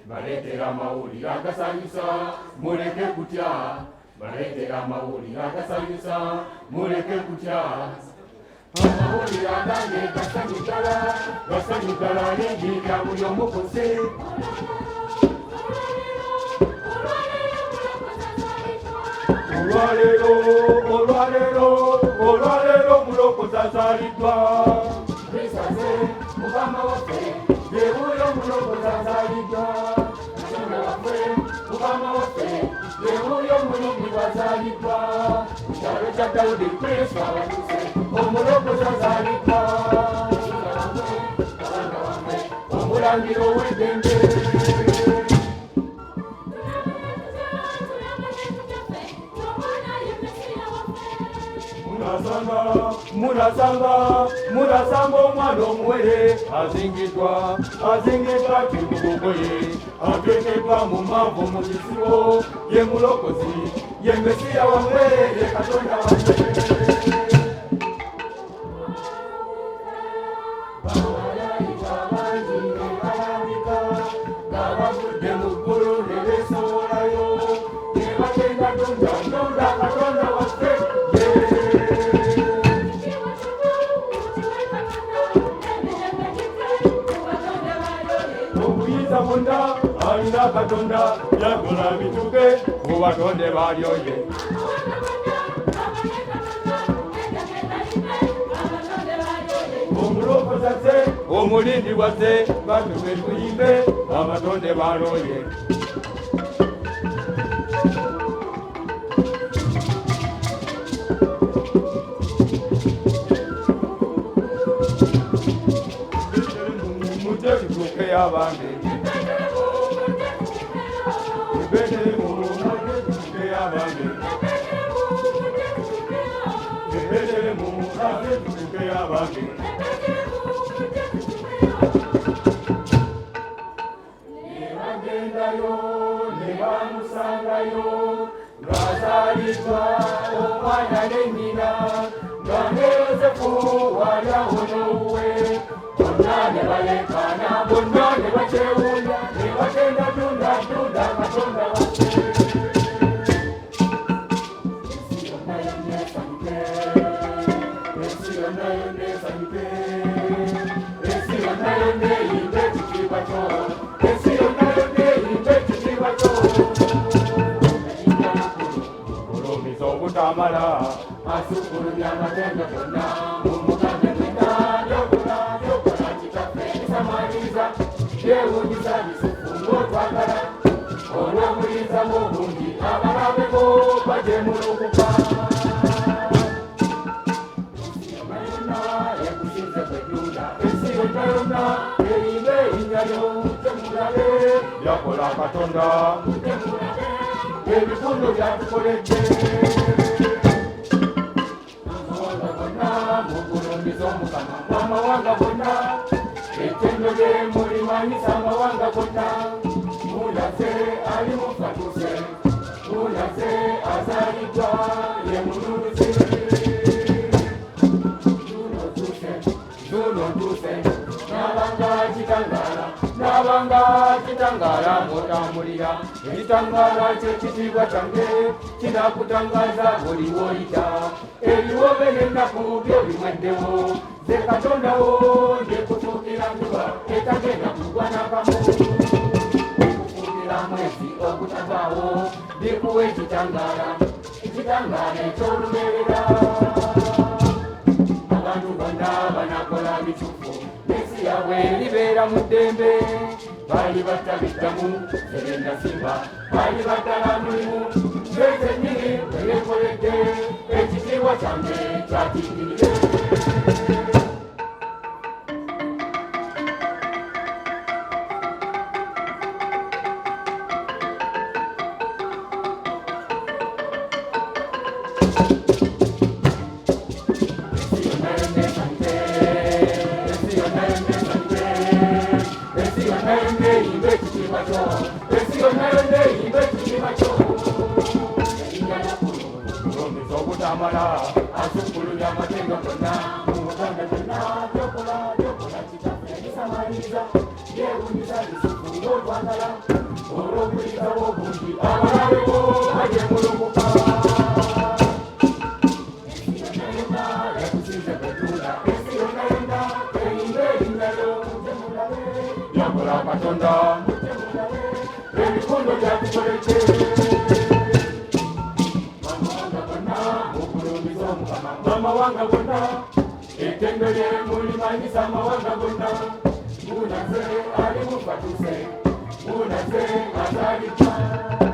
Baletera amawulire agasanyusa muleke kutya, baletera amawulire agasanyusa muleke kutya. Amawulire agange gasanyugala n'enjiri ya buli omukozi. Olwaleero mulokozi azaliddwa. Twisaze Mukama waffe yeewuuyo omulokozi azaliddwa. Mukama waffe yeewuuyo omulungi wazaliddwa. Kyalo kya Dawudi Kristo abatuuse omulokozi azaliddwa. Omulangiro w'eddembe. Munasanga omwana omuwere azingiddwa kimugogoye, ateekeddwa mu manvu mu kisibo, ye mulokozi, ye Mesiya waffe, ye Katonda waffe. Bamalayika bangi ne balabika nga bavudde mu ggulu ne beesowolayo, ne bagenda tonda Katonda waffe. Alina Katonda yakola bituke mu batonde balyoye. Omulokozi azze, omulindi wazze, batuke tuyimbe abatonde balyoye. Mujje tutuke y'abange. Nebagendayo nebamusangayo ng'azaliddwa omwana ne nnyina, nga ne Yozefu wali awo n'owuwe. Bonna ne baleekaana, bonna ne bakyewuunya, ne bagenda tunda Katonda waffe. Ensi yonna esanyuke, ensi yonna eyimbe ekitiibwa kyo, ensi yonna eyimbe ekitiibwa kyo. Olumisa obutamala asukulumya amatembe gonna, mumugambe mwena byokola kitaffe bisamaliriza, byewuunyisa bisufu ng'otwagala, olw'obuyinza obungi abalabe bo bajemulukuka. Eyimbe erinnya temulabe byakola Katonda, ebifundo byatukoledde. Amawanga gonna mugulumiza Omukama, amawanga gonna ettendo lye mulimanyisa amawanga gonna. Mulaze ali mufatuuse, mulaze azaliddwa ye mululuzi. Nabanga kitangala mutambulira, ekitangala ky'ekitiibwa kyange kinakutangaza buli woyita. Ebiwobe n'ennaku byo bimweddewo, ze Katonda wo ndikufuukira njuba etagenda kugwa n'akamu. Ndikufuukira mwezi ogutavaawo, ndikuwa ekitangala eky'olubeerera. Abantu bonna banakola bituufu, yabwe libeera mu ddembe. Baali batabiddamu Serenda Simba, baali baddala mulimu, nze nnyini weyekoledde, ekitiibwa kyange kyatingirire. Amen. Katonda ebikondo byatukoleke amawanga gonna etendere mulimanyisa amawanga gonna munaze ali mufatuse munaze azalika